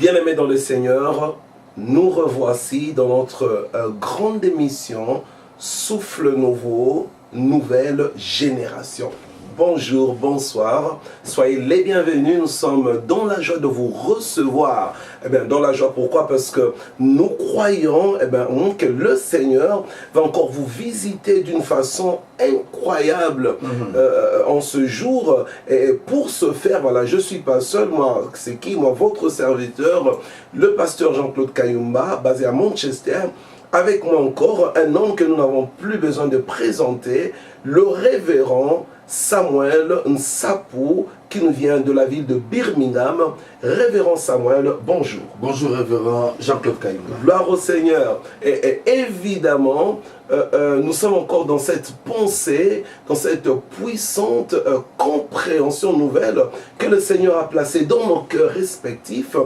Bien-aimés dans le Seigneur, nous revoici dans notre grande émission Souffle nouveau, nouvelle génération. Bonjour, bonsoir, soyez les bienvenus, nous sommes dans la joie de vous recevoir. Dans la joie, pourquoi? Parce que nous croyons que le Seigneur va encore vous visiter d'une façon incroyable en ce jour. Et pour ce faire, voilà, je ne suis pas seul, moi, c'est qui? Moi, votre serviteur, le pasteur Jean-Claude Kayumba, basé à Manchester. Avec moi encore, un homme que nous n'avons plus besoin de présenter, le révérend Samuel Nsapou, qui nous vient de la ville de Birmingham. Révérend Samuel, bonjour. Bonjour révérend Jean-Claude Kayumba. Gloire au Seigneur. Et évidemment, nous sommes encore dans cette pensée, dans cette puissante compréhension nouvelle que le Seigneur a placée dans nos cœurs respectifs,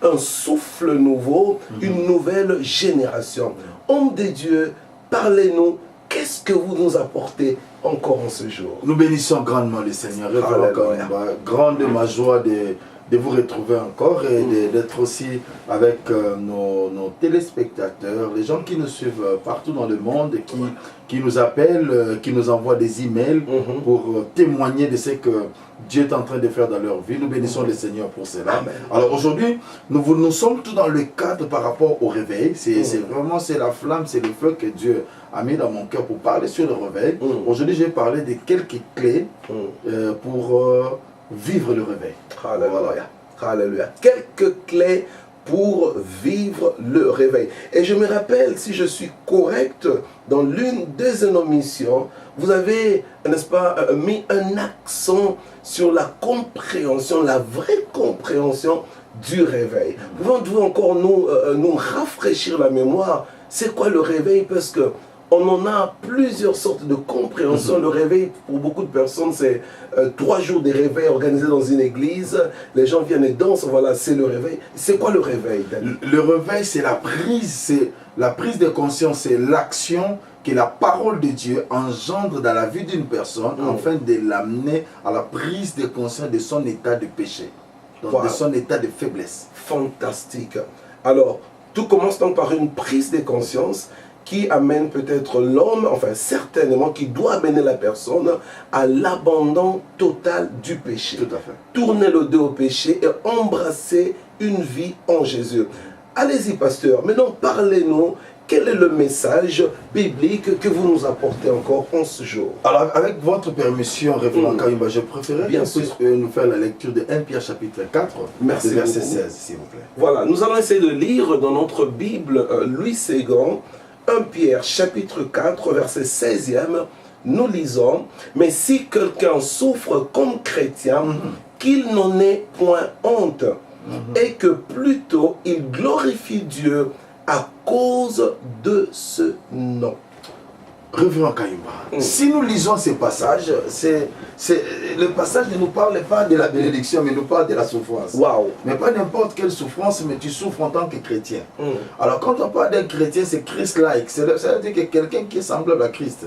un souffle nouveau, une nouvelle génération. Homme de Dieu, parlez-nous, qu'est-ce que vous nous apportez encore en ce jour? Nous bénissons grandement le Seigneur. Révérend Kayumba, grande est ma joie de vous retrouver encore et d'être aussi avec nos téléspectateurs, les gens qui nous suivent partout dans le monde, qui nous appellent, qui nous envoient des emails pour témoigner de ce que Dieu est en train de faire dans leur vie. Nous bénissons le Seigneur pour cela. Amen. Alors aujourd'hui, nous sommes tous dans le cadre par rapport au réveil. C'est vraiment la flamme, c'est le feu que Dieu a mis dans mon cœur pour parler sur le réveil. Aujourd'hui, je vais parler de quelques clés pour vivre le réveil. Alléluia. Alléluia. Quelques clés pour vivre le réveil. Et je me rappelle, si je suis correct, dans l'une de nos missions, vous avez, n'est-ce pas, mis un accent sur la compréhension, la vraie compréhension du réveil. Pouvez-vous encore nous rafraîchir la mémoire? C'est quoi le réveil? Parce que on en a plusieurs sortes de compréhension. Le réveil, pour beaucoup de personnes, c'est 3 jours de réveil organisés dans une église. Les gens viennent et dansent, voilà, c'est le réveil. C'est quoi le réveil, David? Le réveil, c'est la prise de conscience, c'est l'action que la parole de Dieu engendre dans la vie d'une personne afin de l'amener à la prise de conscience de son état de péché, de son état de faiblesse. Fantastique. Alors, tout commence donc par une prise de conscience qui amène peut-être l'homme, enfin certainement, qui doit amener la personne à l'abandon total du péché. Tout à fait. Tourner le dos au péché et embrasser une vie en Jésus. Allez-y, pasteur. Maintenant, parlez-nous. Quel est le message biblique que vous nous apportez encore en ce jour? Alors, avec votre permission, révérend Kayumba, je préférerais Bien qu'on puisse nous faire la lecture de 1 Pierre chapitre 4, Merci verset beaucoup. 16, s'il vous plaît. Voilà, nous allons essayer de lire dans notre Bible Louis Ségan, 1 Pierre chapitre 4, verset 16e, nous lisons, « Mais si quelqu'un souffre comme chrétien, qu'il n'en ait point honte, et que plutôt il glorifie Dieu à cause de ce nom. » Révérend Kayumba, si nous lisons ces passages, le passage ne nous parle pas de la bénédiction, mais nous parle de la souffrance. Wow. Mais pas n'importe quelle souffrance, mais tu souffres en tant que chrétien. Alors quand on parle d'un chrétien, c'est Christ-like. Ça veut dire que quelqu'un qui est semblable à Christ.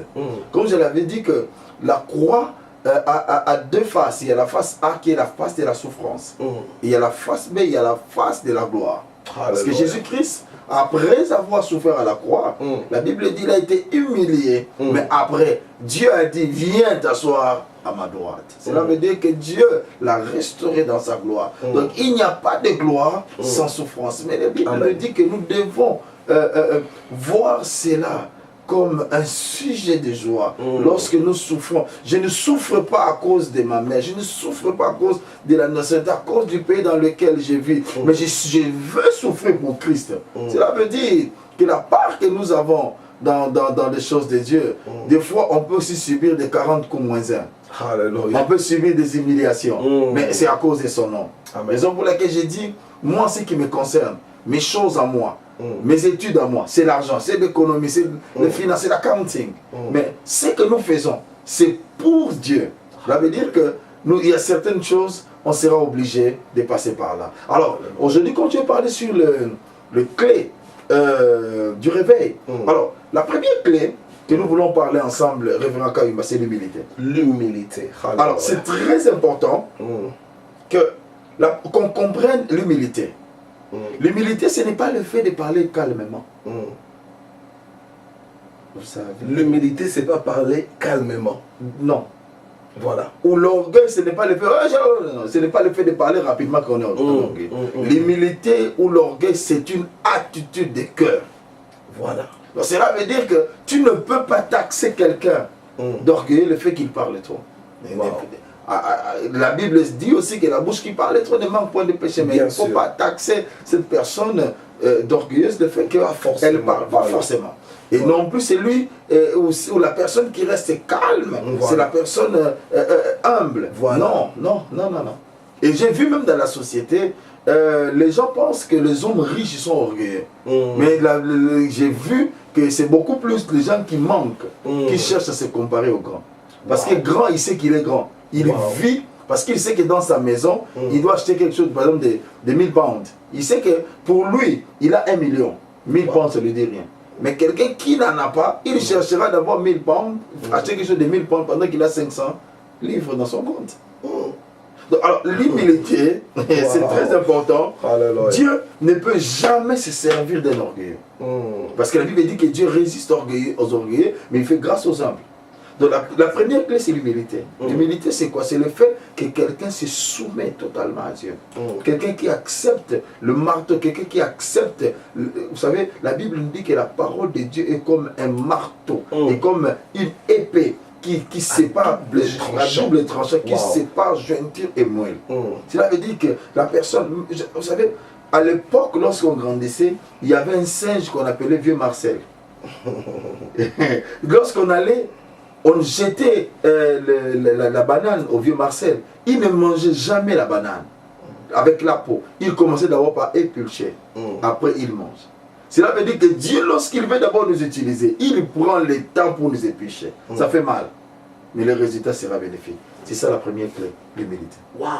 Comme je l'avais dit que la croix a deux faces. Il y a la face A qui est la face de la souffrance. Il y a la face B, il y a la face de la gloire. Parce que Jésus-Christ, après avoir souffert à la croix, la Bible dit qu'il a été humilié. Mais après, Dieu a dit, viens t'asseoir à ma droite. Cela veut dire que Dieu l'a restauré dans sa gloire. Donc il n'y a pas de gloire sans souffrance. Mais la Bible nous dit que nous devons voir cela comme un sujet de joie. Lorsque nous souffrons, je ne souffre pas à cause de ma mère, je ne souffre pas à cause de la nationalité, à cause du pays dans lequel je vis, mais je veux souffrir pour Christ. Cela veut dire que la part que nous avons dans les choses de Dieu, des fois on peut aussi subir des 40 coups moins 1. Alléluia. On peut subir des humiliations, mais c'est à cause de son nom. Raison pour laquelle j'ai dit, moi ce qui me concerne, mes choses à moi, mes études à moi, c'est l'argent, c'est l'économie, c'est le finance, c'est l'accounting. Mais ce que nous faisons, c'est pour Dieu. Ça veut dire que il y a certaines choses, on sera obligé de passer par là. Alors, aujourd'hui, quand tu as parlé sur le clé du réveil, alors, la première clé que nous voulons parler ensemble, révérend Kayumba, c'est l'humilité. L'humilité. Alors, c'est très important qu'on comprenne l'humilité. L'humilité, ce n'est pas le fait de parler calmement. Vous savez. L'humilité, c'est pas parler calmement. Non. Voilà. Ou l'orgueil, ce n'est pas le fait. Ce n'est pas le fait de parler rapidement qu'on est orgueilleux. L'humilité ou l'orgueil, c'est une attitude de cœur. Voilà. Donc cela veut dire que tu ne peux pas taxer quelqu'un d'orgueilleux le fait qu'il parle trop. Wow. La Bible dit aussi que la bouche qui parle trop ne manque point de péché, mais il ne faut pas taxer cette personne d'orgueilleuse le fait qu'elle parle pas forcément. Et non plus c'est lui ou la personne qui reste calme, c'est la personne humble. Non. Et j'ai vu même dans la société, les gens pensent que les hommes riches sont orgueilleux. Mais j'ai vu que c'est beaucoup plus les gens qui manquent, qui cherchent à se comparer aux grands. Parce que grand, il sait qu'il est grand. Il vit parce qu'il sait que dans sa maison, il doit acheter quelque chose, par exemple, de 1000 pounds. Il sait que pour lui, il a 1 million. 1000 pounds, ça ne lui dit rien. Mais quelqu'un qui n'en a pas, il cherchera d'avoir 1000 pounds, acheter quelque chose de 1000 pounds pendant qu'il a 500 livres dans son compte. Donc, alors, l'humilité, c'est très important. Dieu ne peut jamais se servir d'un orgueilleux. Parce que la Bible dit que Dieu résiste aux orgueilleux, mais il fait grâce aux humbles. Donc la première clé, c'est l'humilité. L'humilité, c'est quoi? C'est le fait que quelqu'un se soumet totalement à Dieu. Quelqu'un qui accepte le marteau, quelqu'un qui accepte... Vous savez, la Bible nous dit que la parole de Dieu est comme un marteau, et comme une épée qui sépare, la double tranchant, qui sépare jointure et moelle. Cela veut dire que la personne... Vous savez, à l'époque, lorsqu'on grandissait, il y avait un singe qu'on appelait Vieux Marcel. Lorsqu'on allait... On jetait la banane au Vieux Marcel. Il ne mangeait jamais la banane avec la peau. Il commençait d'abord par épulcher. Après, il mange. Cela veut dire que Dieu, lorsqu'il veut d'abord nous utiliser, il prend le temps pour nous éplucher. Ça fait mal. Mais le résultat sera bénéfique. C'est ça la première clé, l'humilité. Waouh!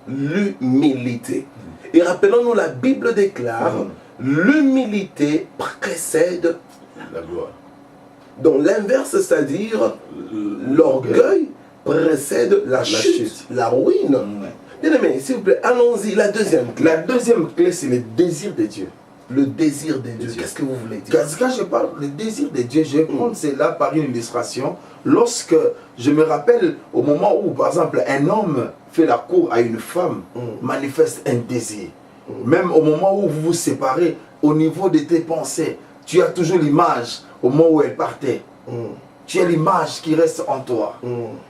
L'humilité. Et rappelons-nous, la Bible déclare, l'humilité précède la gloire. Donc l'inverse, c'est-à-dire l'orgueil précède la chute, la ruine. Bien aimé, s'il vous plaît, allons-y, la deuxième clé. La deuxième clé, c'est le désir de Dieu. Le désir de Dieu. Qu'est-ce que vous voulez dire? Quand je parle du désir de Dieu, je vais prendre cela par une illustration. Lorsque je me rappelle au moment où, par exemple, un homme fait la cour à une femme, manifeste un désir. Même au moment où vous vous séparez, au niveau de tes pensées, tu as toujours l'image au moment où elle partait. Tu as l'image qui reste en toi.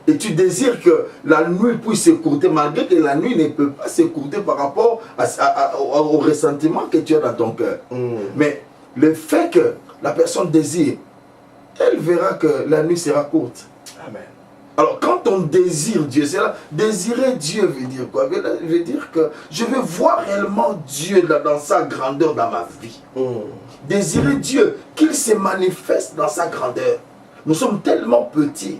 Et tu désires que la nuit puisse s'écourter, malgré que la nuit ne peut pas s'écourter par rapport au ressentiment que tu as dans ton cœur. Mais le fait que la personne désire, elle verra que la nuit sera courte. Amen. Alors quand on désire Dieu, c'est là, désirer Dieu veut dire quoi? Veut dire que je veux voir réellement Dieu dans sa grandeur dans ma vie. Désirer Dieu, qu'il se manifeste dans sa grandeur. Nous sommes tellement petits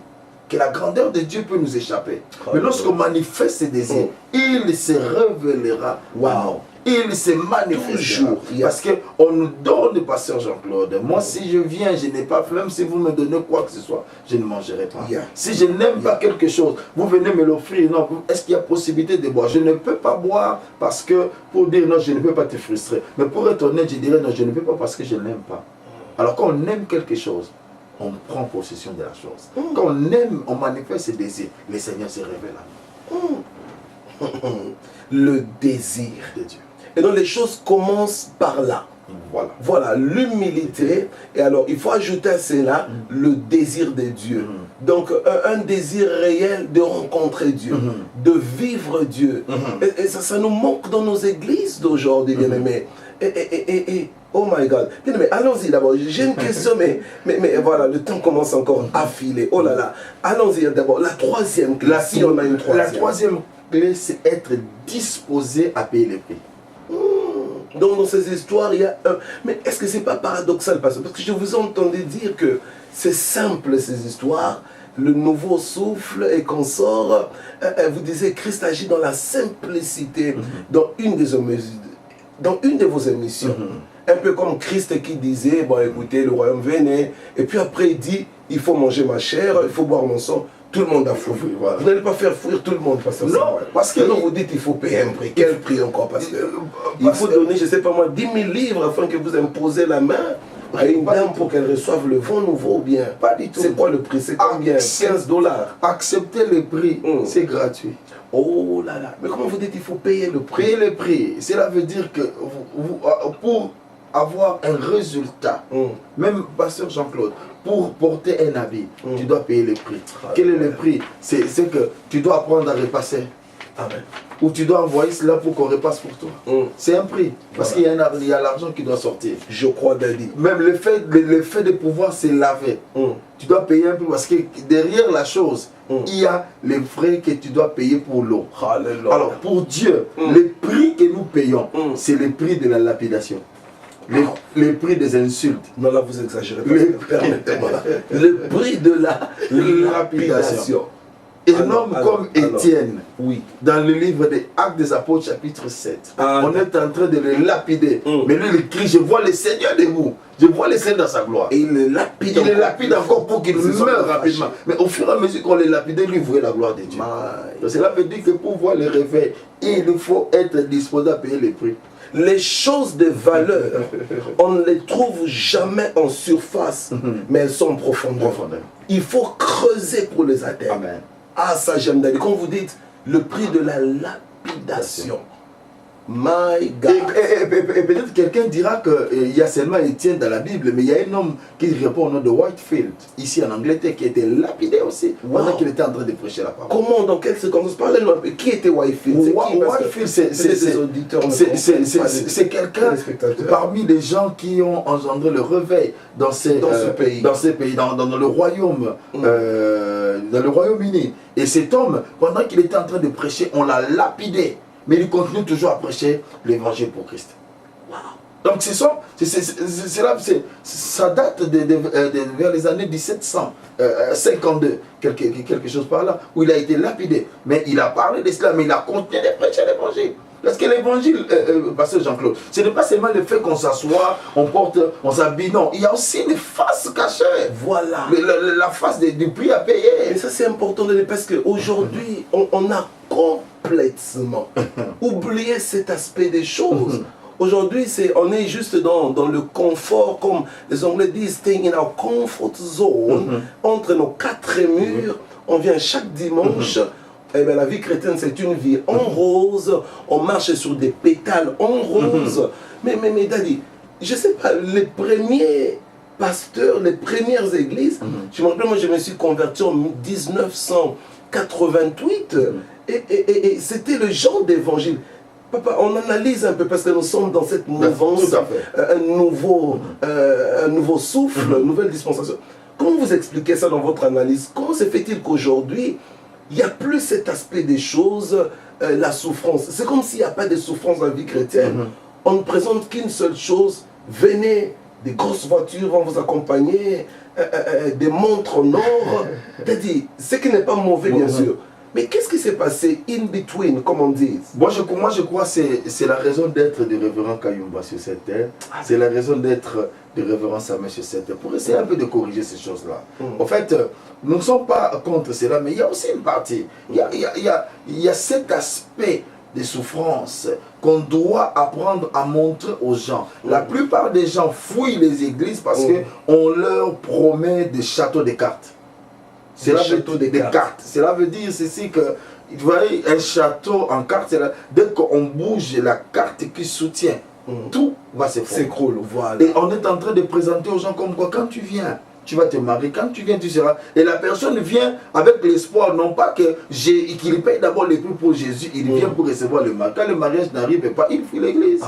que la grandeur de Dieu peut nous échapper. Mais lorsqu'on manifeste ses désirs, il se révélera. Wow. Il se manifestera. Parce qu'on nous donne, pasteur Jean-Claude. Moi, si je viens, je n'ai pas, même si vous me donnez quoi que ce soit, je ne mangerai pas. Si je n'aime pas quelque chose, vous venez me l'offrir. Non, est-ce qu'il y a possibilité de boire? Je ne peux pas boire parce que, pour dire non, je ne peux pas te frustrer. Mais pour être honnête, je dirais non, je ne peux pas parce que je n'aime pas. Alors quand on aime quelque chose, on prend possession de la chose. Quand on aime, on manifeste ses désirs. Le Seigneur se révèle à nous. Le désir de Dieu. Et donc les choses commencent par là. Voilà, l'humilité. Et alors, il faut ajouter à cela le désir de Dieu. Donc, un désir réel de rencontrer Dieu, de vivre Dieu. Et ça nous manque dans nos églises d'aujourd'hui, bien-aimés. Et oh my God. Bien-aimés, allons-y d'abord. J'ai une question, mais voilà, le temps commence encore à filer. Oh là là. Allons-y d'abord. La troisième clé, si on a une troisième. La troisième clé, c'est être disposé à payer les prix. Donc dans ces histoires, il y a un... Mais est-ce que ce n'est pas paradoxal, parce que je vous entendais dire que c'est simple ces histoires, le nouveau souffle et qu'on sort, vous disiez Christ agit dans la simplicité, dans une de vos émissions. Un peu comme Christ qui disait, bon écoutez, le royaume venait, et puis après il dit, il faut manger ma chair, il faut boire mon sang. tout le monde a fouillé. Voilà. Vous n'allez pas faire fuir tout le monde parce que non, parce que non, vous dites qu'il faut payer un prix. Quel prix encore? Parce que il faut donner, je ne sais pas moi, 10 000 livres afin que vous imposez la main à une dame pour qu'elle reçoive le vent nouveau ou bien. Pas du tout. C'est quoi le prix? C'est combien? 15 $. Accepter le prix, c'est gratuit. Oh là là. Mais comment vous dites qu'il faut payer le prix? Payer le prix, cela veut dire que pour avoir un résultat, même pasteur Jean-Claude, pour porter un habit, tu dois payer le prix. Quel est le prix? C'est que tu dois apprendre à repasser. Amen. Ou tu dois envoyer cela pour qu'on repasse pour toi. C'est un prix. Parce qu'il y a l'argent qui doit sortir. Je crois, Daddy. Même le fait de pouvoir se laver, tu dois payer un prix. Parce que derrière la chose, il y a les frais que tu dois payer pour l'eau. Alors pour Dieu, le prix que nous payons, c'est le prix de la lapidation. Le prix des insultes. Non, là vous exagérez. Permettez-moi. Le prix de la lapidation. Un homme comme Étienne, oui, dans le livre des Actes des Apôtres chapitre 7, on est en train de le lapider. Mais lui il crie, je vois le Seigneur debout, je vois le Seigneur dans sa gloire. Et il le lapide, encore pour qu'il meure rapidement. Mais au fur et à mesure qu'on le lapidait, lui voyait la gloire de Dieu. Donc cela veut dire que pour voir le réveil, il faut être disposé à payer le prix. Les choses de valeur, on ne les trouve jamais en surface, mais elles sont en profondeur. Il faut creuser pour les atteindre. Amen. Ah, ça j'aime d'aller. Quand vous dites le prix de la lapidation, my God. Et peut-être quelqu'un dira qu'il y a seulement Étienne dans la Bible, mais il y a un homme qui répond au nom de Whitefield, ici en Angleterre, qui était lapidé aussi, pendant qu'il était en train de prêcher la parole. Comment, dans quelles circonstances? Parlez-nous un peu. Qui était Whitefield? Whitefield, c'est quelqu'un parmi les gens qui ont engendré le réveil dans ce pays, dans le royaume, dans le Royaume-Uni. Et cet homme, pendant qu'il était en train de prêcher, on l'a lapidé. Mais il continue toujours à prêcher l'évangile pour Christ. Wow. Donc ça date vers les années 1752, quelque chose par là, où il a été lapidé. Mais il a parlé de cela, mais il a continué de prêcher l'évangile. Parce que l'évangile, pasteur Jean-Claude, ce n'est pas seulement le fait qu'on s'assoit, on s'habille, non. Il y a aussi une face cachée. Voilà. La face du prix à payer. Et ça c'est important de le dire parce qu'aujourd'hui, on a complètement oublié cet aspect des choses. Aujourd'hui, on est juste dans le confort, comme les Anglais disent, staying in our comfort zone, entre nos quatre murs. On vient chaque dimanche. Eh bien, la vie chrétienne, c'est une vie en rose. On marche sur des pétales en rose. Mais Daddy, je ne sais pas, les premiers pasteurs, les premières églises, je me rappelle, moi, je me suis converti en 1988. Et c'était le genre d'évangile. Papa, on analyse un peu parce que nous sommes dans cette mouvance, un nouveau souffle, une nouvelle dispensation. Comment vous expliquez ça dans votre analyse? Comment se fait-il qu'aujourd'hui, il n'y a plus cet aspect des choses, la souffrance? C'est comme s'il n'y a pas de souffrance dans la vie chrétienne. On ne présente qu'une seule chose. Venez, des grosses voitures vont vous accompagner, des montres en or. C'est-à-dire, ce qui n'est pas mauvais, bien sûr. Mais qu'est-ce qui s'est passé in between, comme on dit? Moi, je crois que c'est la raison d'être du révérend Kayumba sur cette terre. C'est la raison d'être du révérend Samuel sur cette terre. Pour essayer un peu de corriger ces choses-là. En fait, nous ne sommes pas contre cela, mais il y a aussi une partie. Il y a cet aspect de souffrance qu'on doit apprendre à montrer aux gens. La plupart des gens fouillent les églises parce qu'on leur promet des châteaux de cartes. Cela veut dire ceci que, vous voyez, un château en carte, dès qu'on bouge la carte qui soutient, tout va s'écrouler. Voilà. Et on est en train de présenter aux gens comme quoi, quand tu viens, tu vas te marier, quand tu viens, tu seras. Et la personne vient avec l'espoir, non pas qu'il paye d'abord les prix pour Jésus, il vient pour recevoir le mariage. Quand le mariage n'arrive pas, il fuit l'église.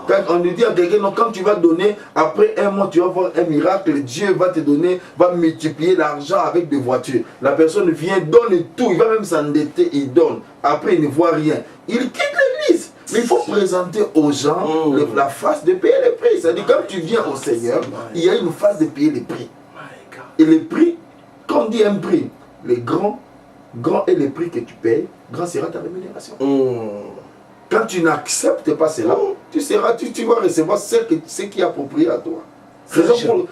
Quand on lui dit à quelqu'un, non, quand tu vas donner, après un mois, tu vas voir un miracle, Dieu va te donner, va multiplier l'argent avec des voitures. La personne vient, donne tout, il va même s'endetter, il donne. Après, il ne voit rien. Il quitte l'église. Mais il faut présenter aux gens la face de payer les prix. C'est-à-dire, quand tu viens au Seigneur, il y a une phase de payer les prix. Et les prix, quand on dit un prix, les grand est le prix que tu payes, grand sera ta rémunération. Quand tu n'acceptes pas cela, tu vas recevoir ce qui est approprié à toi.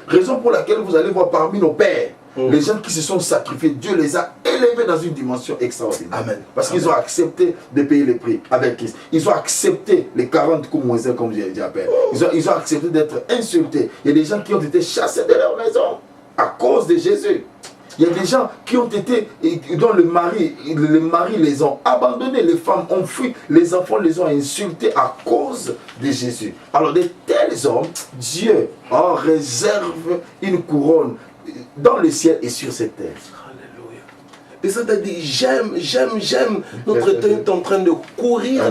Raison pour laquelle vous allez voir parmi nos pères, les gens qui se sont sacrifiés, Dieu les a élevés dans une dimension extraordinaire. Amen. Parce qu'ils ont accepté de payer le prix avec Christ. Ils ont accepté les 40 coups moins comme je dis à peine. Ils ont accepté d'être insultés. Il y a des gens qui ont été chassés de leur maison à cause de Jésus. Il y a des gens qui ont été, dont les maris les ont abandonnés, les femmes ont fui, les enfants les ont insultés à cause de Jésus. Alors de tels hommes, Dieu en réserve une couronne dans le ciel et sur cette terre. Alléluia. Et ça t'a dit, j'aime. Notre temps est en train de courir.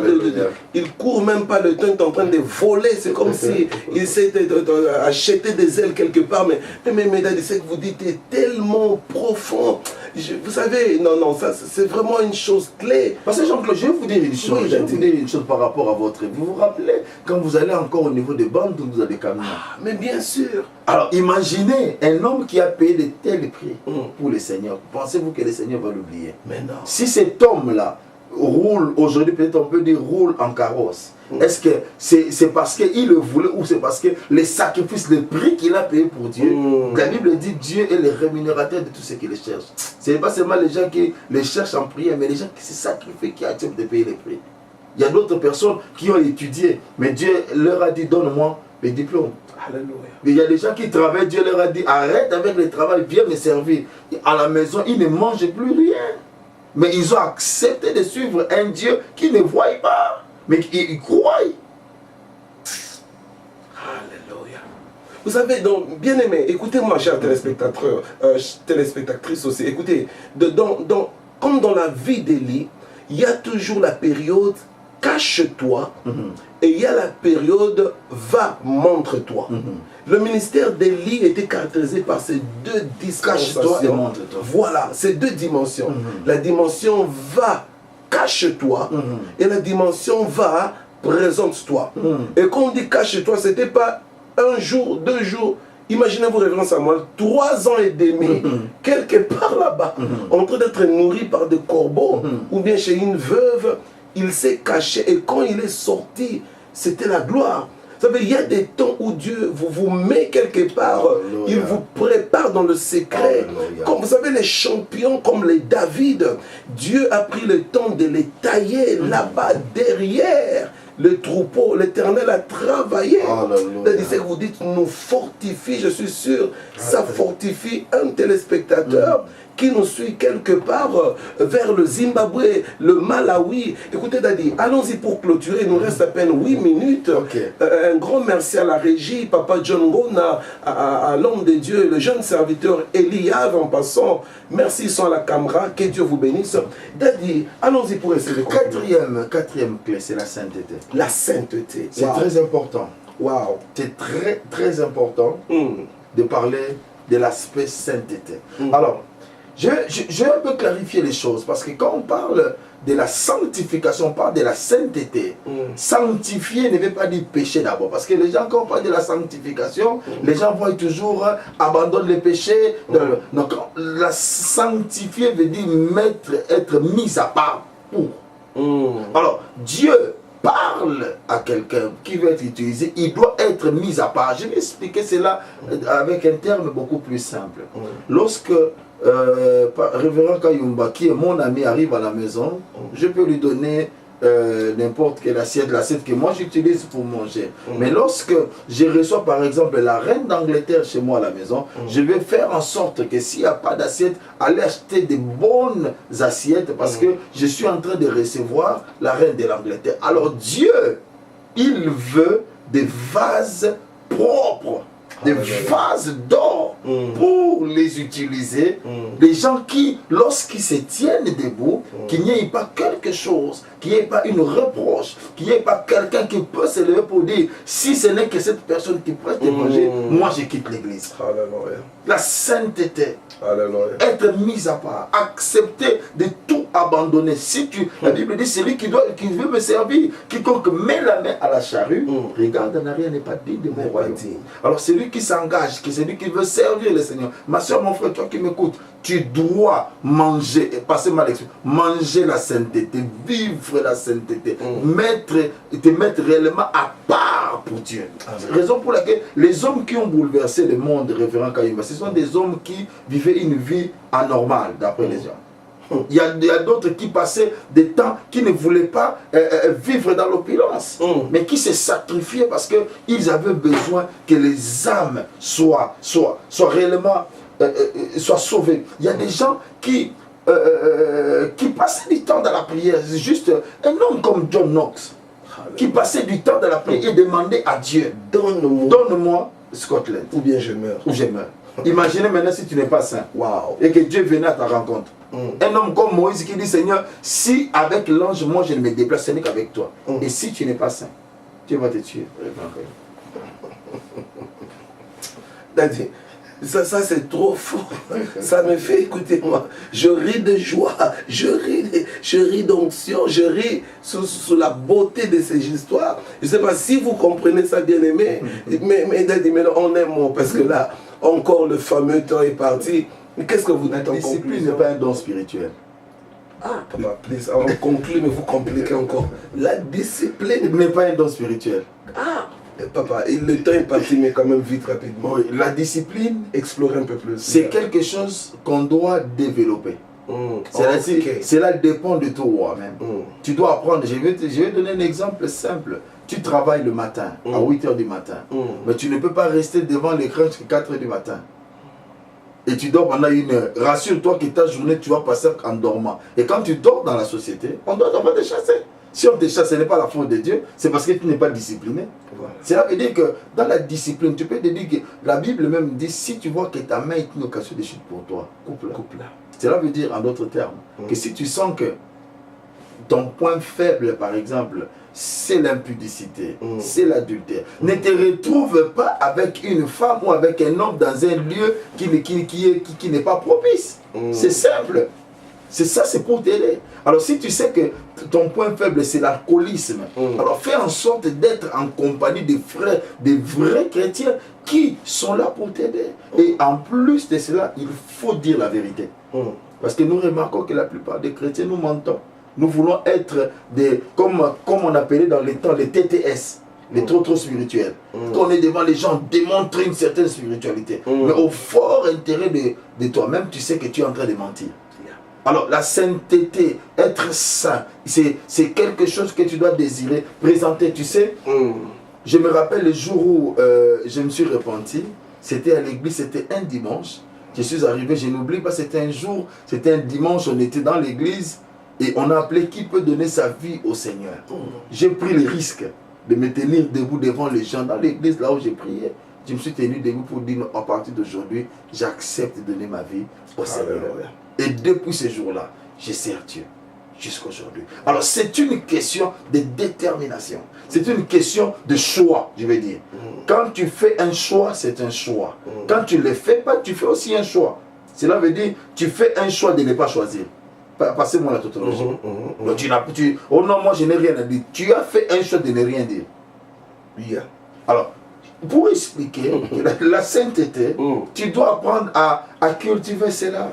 Il court même pas, le temps est en train de voler. C'est comme si il s'est acheté des ailes quelque part. Mais ce que vous dites est tellement profond. Vous savez, non, ça c'est vraiment une chose clé. Parce que Jean-Claude, je vais vous dire une chose. Oui, je vais vous dire une chose par rapport à votre vie. Vous vous rappelez quand vous allez encore au niveau des bandes où vous avez camions. Mais bien sûr. Alors imaginez un homme qui a payé de tels prix pour le Seigneur. Pensez-vous que le Seigneur va l'oublier? Mais non. Si cet homme-là roule, aujourd'hui peut-être on peut dire roule en carrosse, est-ce que c'est parce qu'il le voulait ou c'est parce que les sacrifices, le prix qu'il a payé pour Dieu? La Bible dit Dieu est le rémunérateur de tout ce qu'il cherche. Ce n'est pas seulement les gens qui les cherchent en prière, mais les gens qui se sacrifient, qui acceptent de payer les prix. Il y a d'autres personnes qui ont étudié, mais Dieu leur a dit donne-moi les diplômes. Alléluia. Mais il y a des gens qui travaillent, Dieu leur a dit arrête avec le travail, viens me servir. À la maison, ils ne mangent plus rien. Mais ils ont accepté de suivre un Dieu qui ne voit pas, mais qui croit. Alléluia. Vous savez, donc, bien aimé, écoutez-moi, chers téléspectateurs, téléspectatrices aussi, écoutez, comme dans la vie d'Élie, il y a toujours la période cache-toi et il y a la période va, montre-toi. Le ministère d'Élie était caractérisé par ces deux dispensations. Cache-toi et montre-toi. Voilà, ces deux dimensions. La dimension va, cache-toi et la dimension va, présente-toi. Et quand on dit cache-toi, ce n'était pas un jour, 2 jours. Imaginez-vous, révérend Samuel, 3 ans et demi, quelque part là-bas, en train d'être nourri par des corbeaux, ou bien chez une veuve, il s'est caché. Et quand il est sorti, c'était la gloire. Vous savez, il y a des temps où Dieu vous met quelque part, il vous prépare dans le secret. Comme vous savez, les champions comme les David, Dieu a pris le temps de les tailler là-bas derrière le troupeau. L'Éternel a travaillé. C'est que vous dites, nous fortifie, je suis sûr, ça fortifie un téléspectateur qui nous suit quelque part vers le Zimbabwe, le Malawi. Écoutez, Daddy, allons-y pour clôturer. Il nous reste à peine 8 minutes. Un grand merci à la régie, Papa John Gona, à l'homme de Dieu, le jeune serviteur Eliav en passant. Merci sans la caméra. Que Dieu vous bénisse. Daddy, allons-y pour essayer de conclure. Quatrième clé, c'est la sainteté. La sainteté. C'est très important. Wow. C'est très, très important de parler de l'aspect sainteté. Alors, je vais un peu clarifier les choses parce que quand on parle de la sanctification, on parle de la sainteté. Sanctifier ne veut pas dire péché d'abord. Parce que les gens, quand on parle de la sanctification, les gens vont toujours abandonner les péchés. Donc, la sanctifier veut dire être mis à part pour. Alors, Dieu parle à quelqu'un qui veut être utilisé, il doit être mis à part. Je vais expliquer cela avec un terme beaucoup plus simple. Lorsque Révérend Kayumba, qui est mon ami, arrive à la maison, je peux lui donner n'importe quelle assiette, l'assiette que moi j'utilise pour manger. Mais lorsque je reçois par exemple la reine d'Angleterre chez moi à la maison, je vais faire en sorte que s'il n'y a pas d'assiette, aller acheter des bonnes assiettes parce que je suis en train de recevoir la reine de l'Angleterre. Alors Dieu, il veut des vases propres, des vases d'or pour les utiliser. Les gens qui, lorsqu'ils se tiennent debout, qu'il n'y ait pas quelque chose, qu'il n'y ait pas une reproche, qu'il n'y ait pas quelqu'un qui peut se lever pour dire si ce n'est que cette personne qui prête à manger, moi je quitte l'église. La sainteté, être mis à part, accepter de tout abandonner. Si la Bible dit celui qui veut me servir, quiconque met la main à la charrue, regarde en arrière n'est pas digne de mon royaume. Alors celui celui qui s'engage, que celui qui veut servir le Seigneur. Ma soeur, mon frère, toi qui m'écoutes, tu dois manger, et passer ma lection, manger la sainteté, vivre la sainteté, te mettre réellement à part pour Dieu. Raison pour laquelle les hommes qui ont bouleversé le monde, révérend Kayumba, ce sont des hommes qui vivaient une vie anormale, d'après les hommes. Il y a d'autres qui passaient des temps qui ne voulaient pas vivre dans l'opulence, mais qui se sacrifiaient parce qu'ils avaient besoin que les âmes soient réellement soient sauvées. Il y a des gens qui passaient du temps dans la prière. C'est juste un homme comme John Knox qui passait du temps dans la prière et demandait à Dieu, donne-moi Scotland. Ou bien je meurs. Ou je meurs. Imaginez maintenant si tu n'es pas saint. Wow. Et que Dieu venait à ta rencontre. Un homme comme Moïse qui dit, Seigneur, si avec l'ange, moi je ne me déplace, ce n'est qu'avec toi. Et si tu n'es pas saint, Dieu va te tuer. Daddy, ça c'est trop fort. Ça me fait, écoutez-moi, je ris de joie, je ris d'onction, je ris sous la beauté de ces histoires. Je ne sais pas si vous comprenez ça, bien aimé, mais Daddy, mais on est mort parce que là, encore le fameux temps est parti. Mais qu'est-ce que vous dites en conclusion? La discipline n'est pas un don spirituel. Ah, papa, please, on conclut, mais vous compliquez encore. La discipline n'est pas un don spirituel. Ah, papa, le temps est parti, mais quand même vite, rapidement. Oui, la discipline, explorer un peu plus. C'est quelque chose qu'on doit développer. Cela dépend de toi même. Tu dois apprendre. Je vais donner un exemple simple. Tu travailles le matin, à 8 h du matin. Mais tu ne peux pas rester devant l'écran jusqu'à 4 h du matin. Et tu dors pendant 1 heure. Rassure-toi que ta journée, tu vas passer en dormant. Et quand tu dors dans la société, on doit te chasser. Si on te chasse, ce n'est pas la faute de Dieu, c'est parce que tu n'es pas discipliné. Voilà. Cela veut dire que dans la discipline, tu peux te dire que la Bible même dit, si tu vois que ta main est une occasion de chute pour toi, coupe-la. Cela veut dire, en d'autres termes, que si tu sens que ton point faible, par exemple, c'est l'impudicité, c'est l'adultère, ne te retrouve pas avec une femme ou avec un homme dans un lieu qui n'est pas propice. C'est simple. C'est ça, c'est pour t'aider. Alors si tu sais que ton point faible c'est l'alcoolisme, alors fais en sorte d'être en compagnie des frères, des vrais chrétiens qui sont là pour t'aider. Et en plus de cela, il faut dire la vérité. Parce que nous remarquons que la plupart des chrétiens, nous mentons. Nous voulons être des, comme on appelait dans les temps, les TTS, les trop spirituels. Quand on est devant les gens, démontrer une certaine spiritualité. Mais au fort intérêt de toi-même, tu sais que tu es en train de mentir. Alors la sainteté, être saint, c'est quelque chose que tu dois désirer, présenter. Tu sais, je me rappelle le jour où je me suis repenti, c'était à l'église, c'était un dimanche. Je suis arrivé, je n'oublie pas, c'était un jour, c'était un dimanche, on était dans l'église et on a appelé qui peut donner sa vie au Seigneur. J'ai pris le risque de me tenir debout devant les gens dans l'église là où j'ai prié. Je me suis tenu debout pour dire, à partir d'aujourd'hui, j'accepte de donner ma vie au Seigneur. Et depuis ce jour-là, je sers Dieu jusqu'à aujourd'hui. Alors c'est une question de détermination. C'est une question de choix, je vais dire. Quand tu fais un choix, c'est un choix. Quand tu ne le fais pas, tu fais aussi un choix. Cela veut dire, tu fais un choix de ne pas choisir. Passez-moi la tautologie. Oh non, moi je n'ai rien à dire. Tu as fait un choix de ne rien dire. Yeah. Alors, pour expliquer la sainteté, tu dois apprendre à cultiver cela.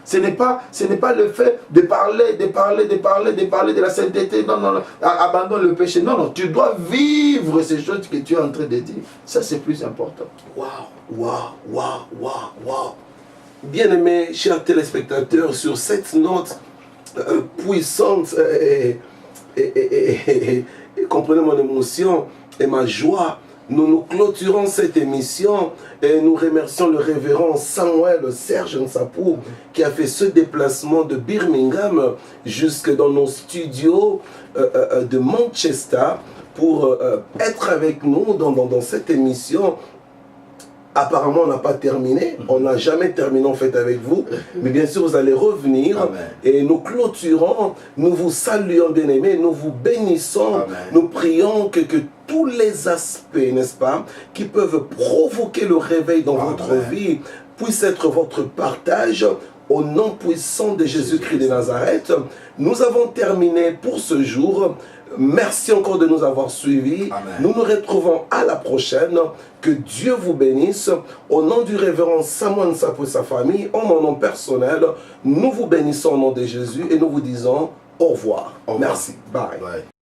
Ce n'est pas le fait de parler de la sainteté. Non, abandonne le péché. Non, tu dois vivre ces choses que tu es en train de dire. Ça, c'est plus important. Waouh. Bien-aimés, chers téléspectateurs, sur cette note puissante et comprenez mon émotion et ma joie, nous clôturons cette émission et nous remercions le révérend Samuel Serge Nsapou qui a fait ce déplacement de Birmingham jusque dans nos studios de Manchester pour être avec nous dans cette émission. Apparemment, on n'a pas terminé. On n'a jamais terminé en fait avec vous. Mais bien sûr, vous allez revenir. Amen. Et nous clôturons. Nous vous saluons, bien-aimés. Nous vous bénissons. Amen. Nous prions que tous les aspects, n'est-ce pas, qui peuvent provoquer le réveil dans votre vie, puissent être votre partage. Au nom puissant de Jésus-Christ de Nazareth, nous avons terminé pour ce jour. Merci encore de nous avoir suivis. Amen. Nous nous retrouvons à la prochaine. Que Dieu vous bénisse. Au nom du révérend Samuel Nsapo et sa famille, en mon nom personnel, nous vous bénissons au nom de Jésus et nous vous disons au revoir. Au revoir. Merci. Bye. Bye.